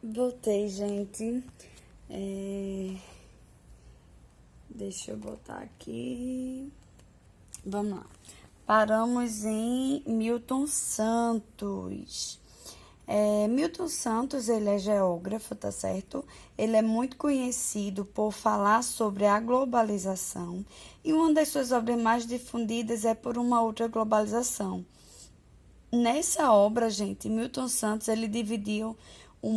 Voltei, gente. Deixa eu botar aqui. Vamos lá. Paramos em Milton Santos. Milton Santos, ele é geógrafo, tá certo? Ele é muito conhecido por falar sobre a globalização e uma das suas obras mais difundidas é Por uma Outra Globalização. Nessa obra, gente, Milton Santos, ele dividiu um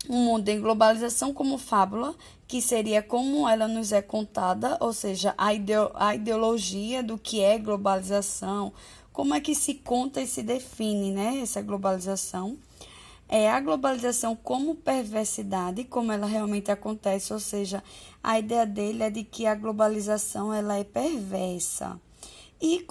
mundo em globalização como fábula, que seria como ela nos é contada, ou seja, a ideologia do que é globalização, como é que se conta e se define, né, essa globalização. A globalização como perversidade, como ela realmente acontece, ou seja, a ideia dele é de que a globalização ela é perversa e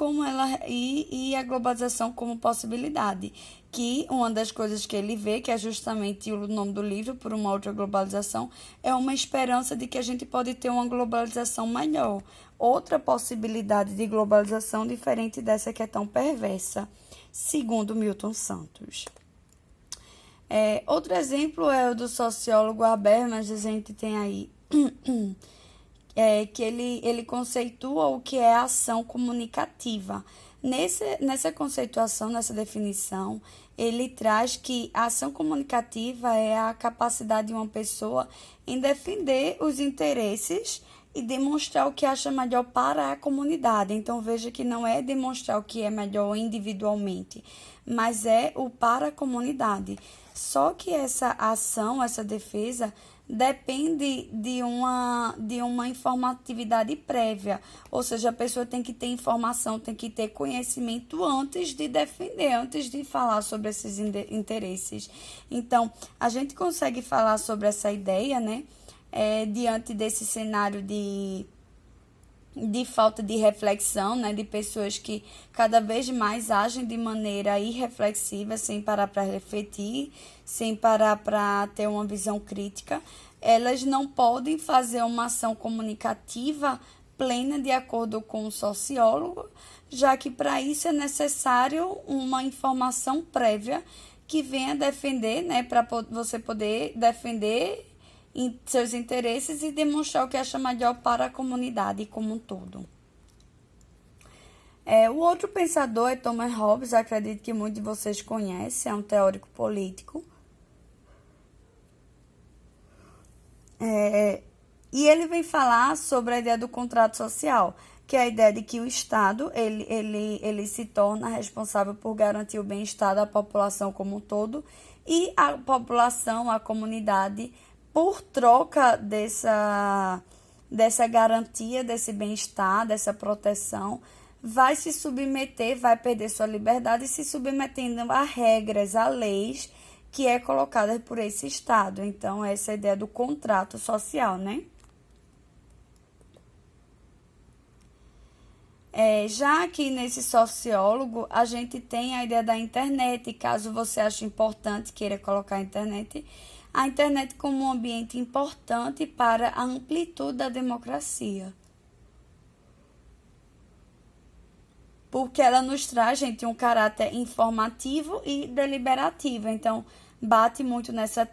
a globalização como possibilidade, que uma das coisas que ele vê, que é justamente o nome do livro, Por uma Outra Globalização, é uma esperança de que a gente pode ter uma globalização melhor, outra possibilidade de globalização diferente dessa que é tão perversa, segundo Milton Santos. Outro exemplo é o do sociólogo Habermas, a gente tem aí que ele conceitua o que é ação comunicativa. Nessa conceituação, nessa definição, ele traz que a ação comunicativa é a capacidade de uma pessoa em defender os interesses e demonstrar o que acha melhor para a comunidade. Então, veja que não é demonstrar o que é melhor individualmente, mas é o para a comunidade. Só que essa ação, essa defesa, depende de uma informatividade prévia, ou seja, a pessoa tem que ter informação, tem que ter conhecimento antes de defender, antes de falar sobre esses interesses. Então, a gente consegue falar sobre essa ideia, né, diante desse cenário de falta de reflexão, né, de pessoas que cada vez mais agem de maneira irreflexiva, sem parar para refletir, sem parar para ter uma visão crítica. Elas não podem fazer uma ação comunicativa plena de acordo com o sociólogo, já que para isso é necessário uma informação prévia que venha defender, né, para você poder defender em seus interesses e demonstrar o que acha melhor para a comunidade como um todo. O outro pensador é Thomas Hobbes, acredito que muitos de vocês conhecem, é um teórico político. E ele vem falar sobre a ideia do contrato social, que é a ideia de que o Estado ele se torna responsável por garantir o bem-estar da população como um todo e a população, a comunidade, por troca dessa garantia, desse bem-estar, dessa proteção, vai se submeter, vai perder sua liberdade se submetendo a regras, a leis que é colocada por esse Estado. Então, essa é a ideia do contrato social, né? Já aqui nesse sociólogo, a gente tem a ideia da internet. Caso você ache importante, queira colocar a internet como um ambiente importante para a amplitude da democracia. Porque ela nos traz, gente, um caráter informativo e deliberativo. Então, bate muito nessa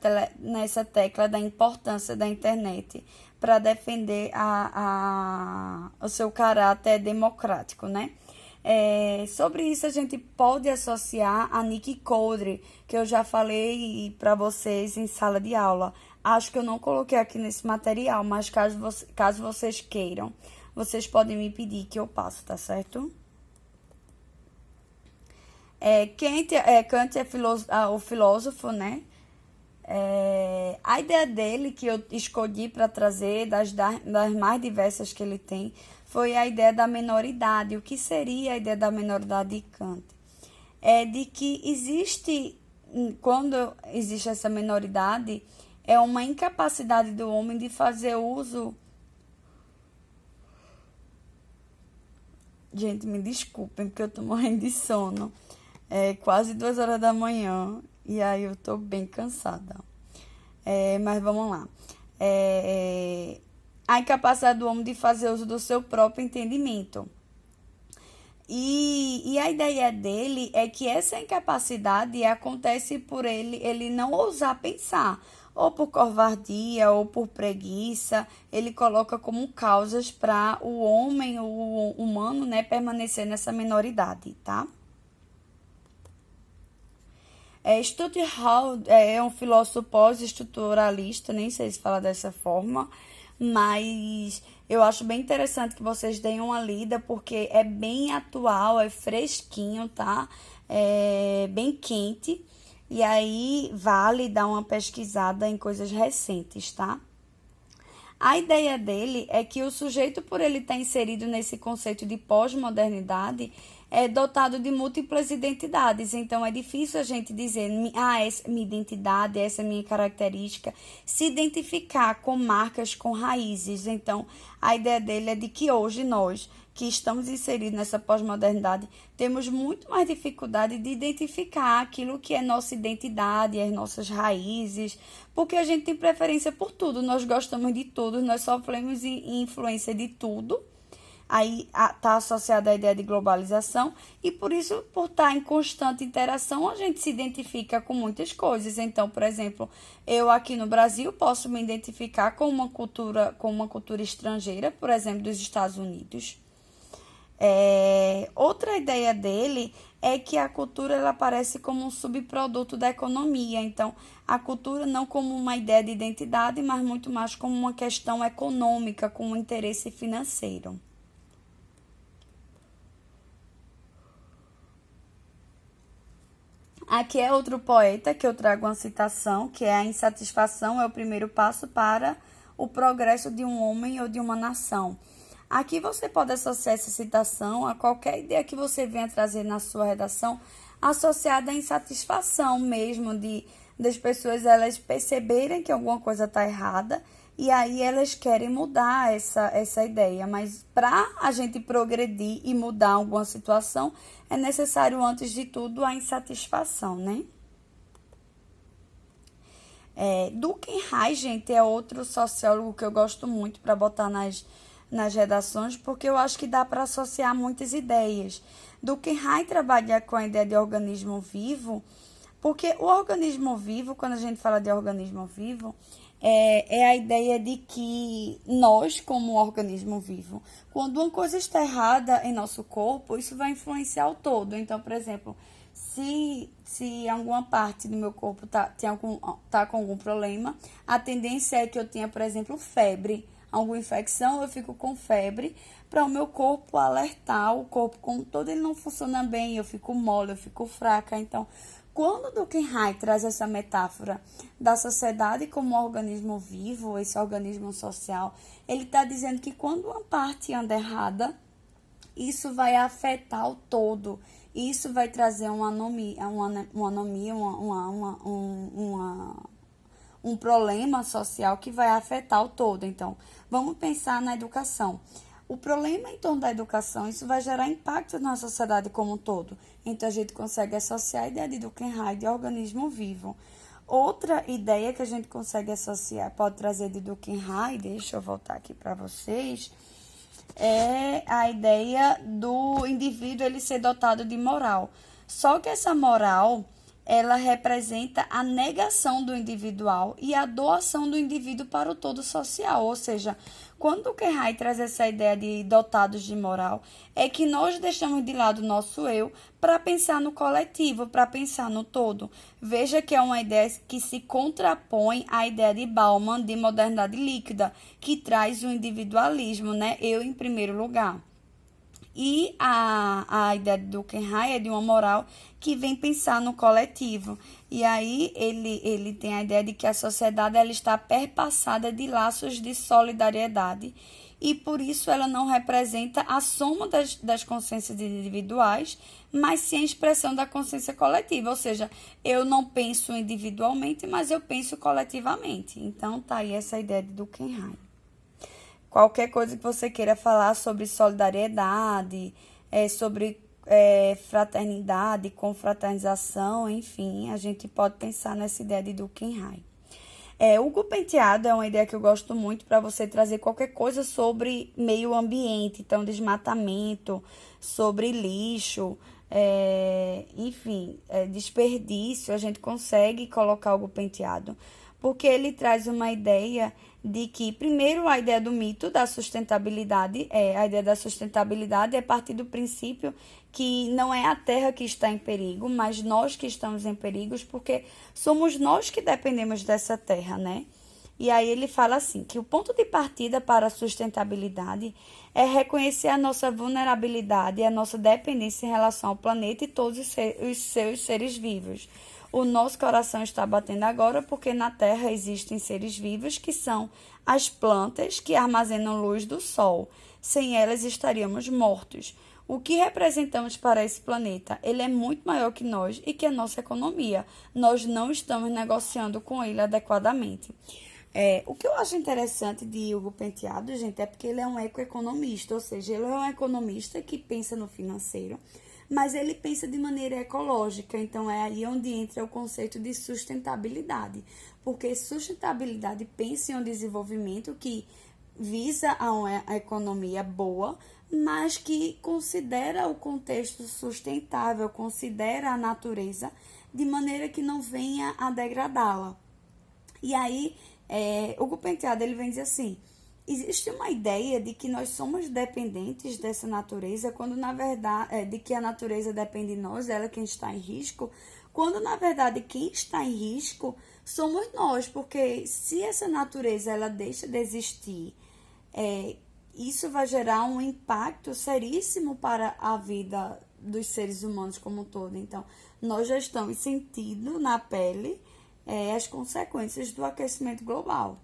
tecla da importância da internet para defender o seu caráter democrático, né? Sobre isso, a gente pode associar a Nick Coldre, que eu já falei para vocês em sala de aula. Acho que eu não coloquei aqui nesse material, mas caso vocês queiram, vocês podem me pedir que eu passo, tá certo? Kant é o filósofo, né? A ideia dele, que eu escolhi para trazer, das mais diversas que ele tem, foi a ideia da menoridade. O que seria a ideia da menoridade de Kant? É de que quando existe essa menoridade, é uma incapacidade do homem de fazer uso. Gente, me desculpem, porque eu tô morrendo de sono. É quase 2 horas da manhã e aí eu tô bem cansada. Mas vamos lá. A incapacidade do homem de fazer uso do seu próprio entendimento. E a ideia dele é que essa incapacidade acontece por ele não ousar pensar, ou por covardia, ou por preguiça. Ele coloca como causas para o homem, o humano, né, permanecer nessa minoridade, tá? Stuart Hall é um filósofo pós-estruturalista, nem sei se fala dessa forma, mas eu acho bem interessante que vocês deem uma lida, porque é bem atual, é fresquinho, tá? É bem quente, e aí vale dar uma pesquisada em coisas recentes, tá? A ideia dele é que o sujeito, por ele estar inserido nesse conceito de pós-modernidade, é dotado de múltiplas identidades. Então, é difícil a gente dizer, essa é minha identidade, essa é minha característica, se identificar com marcas, com raízes. Então, a ideia dele é de que hoje nós, que estamos inseridos nessa pós-modernidade, temos muito mais dificuldade de identificar aquilo que é nossa identidade, as nossas raízes, porque a gente tem preferência por tudo, nós gostamos de tudo, nós sofremos influência de tudo. Aí está associada à ideia de globalização e por isso, por estar em constante interação, a gente se identifica com muitas coisas. Então, por exemplo, eu aqui no Brasil posso me identificar com uma cultura estrangeira, por exemplo, dos Estados Unidos. Outra ideia dele é que a cultura ela aparece como um subproduto da economia. Então, a cultura não como uma ideia de identidade, mas muito mais como uma questão econômica, com um interesse financeiro. Aqui é outro poeta que eu trago uma citação, que é: a insatisfação é o primeiro passo para o progresso de um homem ou de uma nação. Aqui você pode associar essa citação a qualquer ideia que você venha trazer na sua redação, associada à insatisfação mesmo das pessoas elas perceberem que alguma coisa está errada e aí elas querem mudar essa ideia. Mas para a gente progredir e mudar alguma situação, é necessário, antes de tudo, a insatisfação, né? Durkheim, gente, é outro sociólogo que eu gosto muito para botar nas redações, porque eu acho que dá para associar muitas ideias. Durkheim trabalha com a ideia de organismo vivo, porque o organismo vivo, quando a gente fala de organismo vivo, é a ideia de que nós, como organismo vivo, quando uma coisa está errada em nosso corpo, isso vai influenciar o todo. Então, por exemplo, se alguma parte do meu corpo tá com algum problema, a tendência é que eu tenha, por exemplo, febre, alguma infecção, eu fico com febre, para o meu corpo alertar, o corpo como todo ele não funciona bem, eu fico mole, eu fico fraca. Então, quando Durkheim traz essa metáfora da sociedade como um organismo vivo, esse organismo social, ele está dizendo que quando uma parte anda errada, isso vai afetar o todo. Isso vai trazer uma anomia, um problema social que vai afetar o todo. Então, vamos pensar na educação. O problema em torno da educação, isso vai gerar impacto na sociedade como um todo. Então, a gente consegue associar a ideia de Durkheim de organismo vivo. Outra ideia que a gente consegue associar, pode trazer de Durkheim, deixa eu voltar aqui para vocês, é a ideia do indivíduo ele ser dotado de moral. Só que essa moral, ela representa a negação do individual e a doação do indivíduo para o todo social. Ou seja, quando o Durkheim traz essa ideia de dotados de moral, é que nós deixamos de lado o nosso eu para pensar no coletivo, para pensar no todo. Veja que é uma ideia que se contrapõe à ideia de Bauman de modernidade líquida, que traz o individualismo, né? Eu em primeiro lugar. E a ideia do Durkheim é de uma moral que vem pensar no coletivo. E aí ele tem a ideia de que a sociedade ela está perpassada de laços de solidariedade. E por isso ela não representa a soma das consciências individuais, mas sim a expressão da consciência coletiva. Ou seja, eu não penso individualmente, mas eu penso coletivamente. Então, tá aí essa ideia de Durkheim. Qualquer coisa que você queira falar sobre solidariedade, sobre fraternidade, confraternização, enfim, a gente pode pensar nessa ideia de Durkheim. Hugo Penteado é uma ideia que eu gosto muito para você trazer qualquer coisa sobre meio ambiente, então desmatamento, sobre lixo, enfim, desperdício, a gente consegue colocar Hugo Penteado, porque ele traz uma ideia de que, primeiro, a ideia do mito da sustentabilidade, a ideia da sustentabilidade é partir do princípio que não é a Terra que está em perigo, mas nós que estamos em perigos, porque somos nós que dependemos dessa Terra, né? E aí ele fala assim, que o ponto de partida para a sustentabilidade é reconhecer a nossa vulnerabilidade e a nossa dependência em relação ao planeta e todos os seus seres vivos. O nosso coração está batendo agora porque na Terra existem seres vivos que são as plantas que armazenam luz do Sol. Sem elas estaríamos mortos. O que representamos para esse planeta? Ele é muito maior que nós e que a nossa economia. Nós não estamos negociando com ele adequadamente. O que eu acho interessante de Hugo Penteado, gente, é porque ele é um ecoeconomista, ou seja, ele é um economista que pensa no financeiro, mas ele pensa de maneira ecológica, então é aí onde entra o conceito de sustentabilidade, porque sustentabilidade pensa em um desenvolvimento que visa a uma economia boa, mas que considera o contexto sustentável, considera a natureza de maneira que não venha a degradá-la. E aí, Hugo Penteado ele vem dizer assim, existe uma ideia de que nós somos dependentes dessa natureza, quando na verdade, de que a natureza depende de nós, ela é quem está em risco, quando na verdade quem está em risco somos nós, porque se essa natureza ela deixa de existir, isso vai gerar um impacto seríssimo para a vida dos seres humanos como um todo. Então, nós já estamos sentindo na pele as consequências do aquecimento global.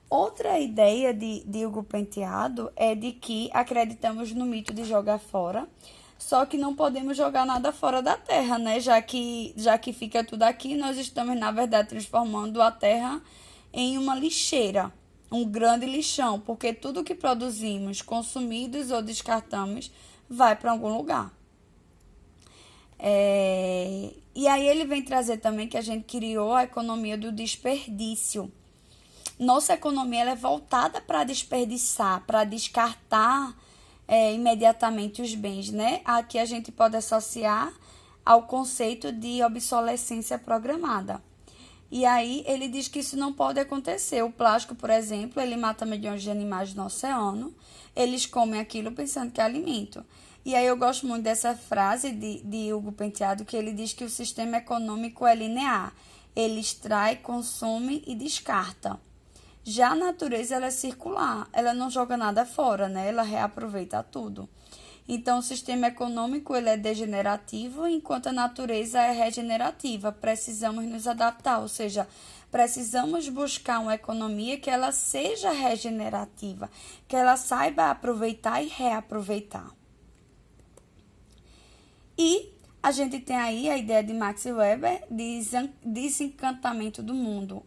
Outra ideia de Hugo Penteado é de que acreditamos no mito de jogar fora, só que não podemos jogar nada fora da Terra, né? Já que fica tudo aqui, nós estamos, na verdade, transformando a Terra em uma lixeira, um grande lixão, porque tudo que produzimos, consumimos ou descartamos vai para algum lugar. E aí ele vem trazer também que a gente criou a economia do desperdício. Nossa economia ela é voltada para desperdiçar, para descartar imediatamente os bens, né? Aqui a gente pode associar ao conceito de obsolescência programada. E aí ele diz que isso não pode acontecer. O plástico, por exemplo, ele mata milhões de animais no oceano. Eles comem aquilo pensando que é alimento. E aí eu gosto muito dessa frase de Hugo Penteado, que ele diz que o sistema econômico é linear. Ele extrai, consome e descarta. Já a natureza ela é circular. Ela não joga nada fora, né? Ela reaproveita tudo. Então, o sistema econômico ele é degenerativo, enquanto a natureza é regenerativa. Precisamos nos adaptar, ou seja, precisamos buscar uma economia que ela seja regenerativa, que ela saiba aproveitar e reaproveitar. E a gente tem aí a ideia de Max Weber de desencantamento do mundo.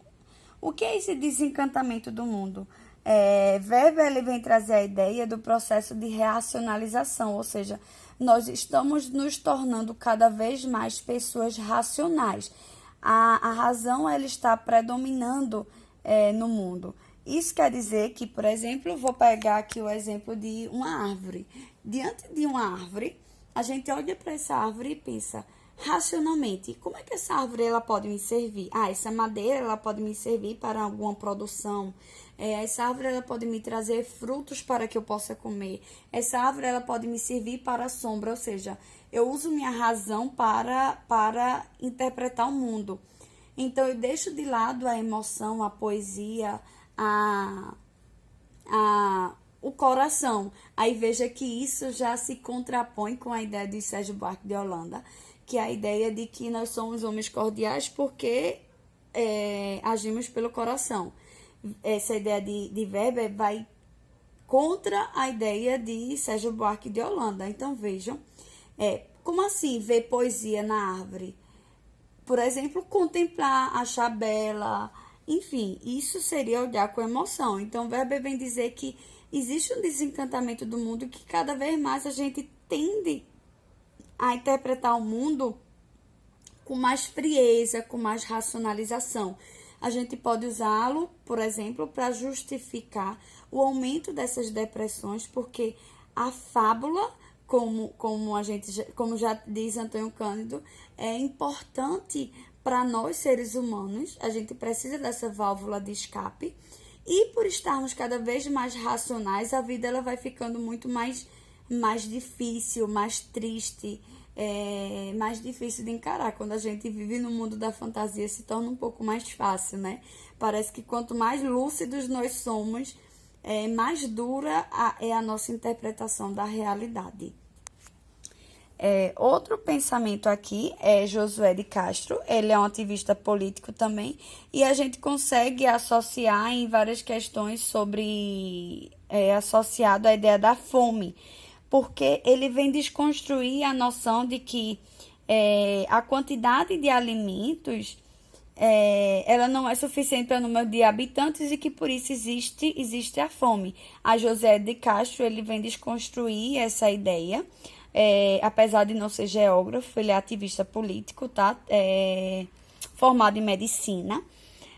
O que é esse desencantamento do mundo? Weber ele vem trazer a ideia do processo de racionalização, ou seja, nós estamos nos tornando cada vez mais pessoas racionais. A razão ela está predominando no mundo. Isso quer dizer que, por exemplo, vou pegar aqui o exemplo de uma árvore. Diante de uma árvore, a gente olha para essa árvore e pensa racionalmente, como é que essa árvore ela pode me servir? Essa madeira ela pode me servir para alguma produção. Essa árvore ela pode me trazer frutos para que eu possa comer. Essa árvore ela pode me servir para a sombra, ou seja, eu uso minha razão para interpretar o mundo. Então, eu deixo de lado a emoção, a poesia, o coração. Aí veja que isso já se contrapõe com a ideia de Sérgio Buarque de Holanda, que é a ideia de que nós somos homens cordiais porque agimos pelo coração. Essa ideia de Weber vai contra a ideia de Sérgio Buarque de Holanda. Então, vejam, como assim ver poesia na árvore? Por exemplo, contemplar, achar bela, enfim, isso seria olhar com emoção. Então, Weber vem dizer que existe um desencantamento do mundo que cada vez mais a gente tende a interpretar o mundo com mais frieza, com mais racionalização. a gente pode usá-lo, por exemplo, para justificar o aumento dessas depressões, porque a fábula, como já diz Antônio Cândido, é importante para nós seres humanos. A gente precisa dessa válvula de escape. E por estarmos cada vez mais racionais, a vida ela vai ficando muito mais difícil, mais triste, mais difícil de encarar. Quando a gente vive no mundo da fantasia, se torna um pouco mais fácil, né? Parece que quanto mais lúcidos nós somos, mais dura é a nossa interpretação da realidade. Outro pensamento aqui é Josué de Castro. Ele é um ativista político também, e a gente consegue associar em várias questões associado à ideia da fome, porque ele vem desconstruir a noção de que a quantidade de alimentos ela não é suficiente para o número de habitantes e que por isso existe a fome. A José de Castro ele vem desconstruir essa ideia. Apesar de não ser geógrafo, ele é ativista político, tá? Formado em medicina,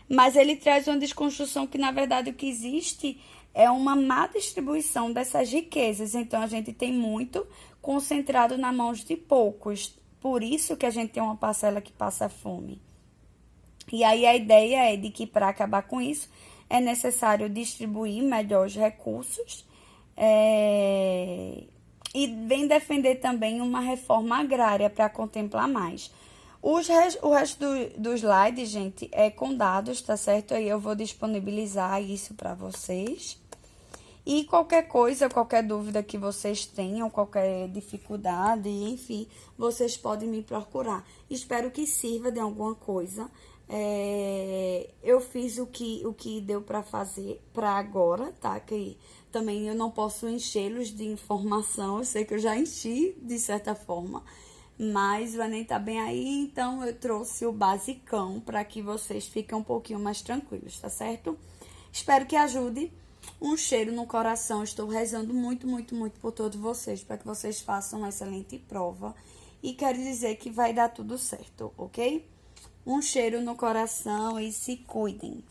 mas ele traz uma desconstrução que, na verdade, o que existe é uma má distribuição dessas riquezas. Então, a gente tem muito concentrado nas mãos de poucos. Por isso que a gente tem uma parcela que passa fome. E aí a ideia é de que, para acabar com isso, é necessário distribuir melhor os recursos, e vem defender também uma reforma agrária para contemplar mais. O resto do slide, gente, é com dados, tá certo? Aí eu vou disponibilizar isso para vocês. E qualquer coisa, qualquer dúvida que vocês tenham, qualquer dificuldade, enfim, vocês podem me procurar. Espero que sirva de alguma coisa. Eu fiz o que deu para fazer para agora, tá? Que também eu não posso enchê-los de informação, eu sei que eu já enchi de certa forma, mas o Enem tá bem aí, então eu trouxe o basicão para que vocês fiquem um pouquinho mais tranquilos, tá certo? Espero que ajude. Um cheiro no coração, estou rezando muito, muito, muito por todos vocês, para que vocês façam uma excelente prova, e quero dizer que vai dar tudo certo, ok? Um cheiro no coração e se cuidem.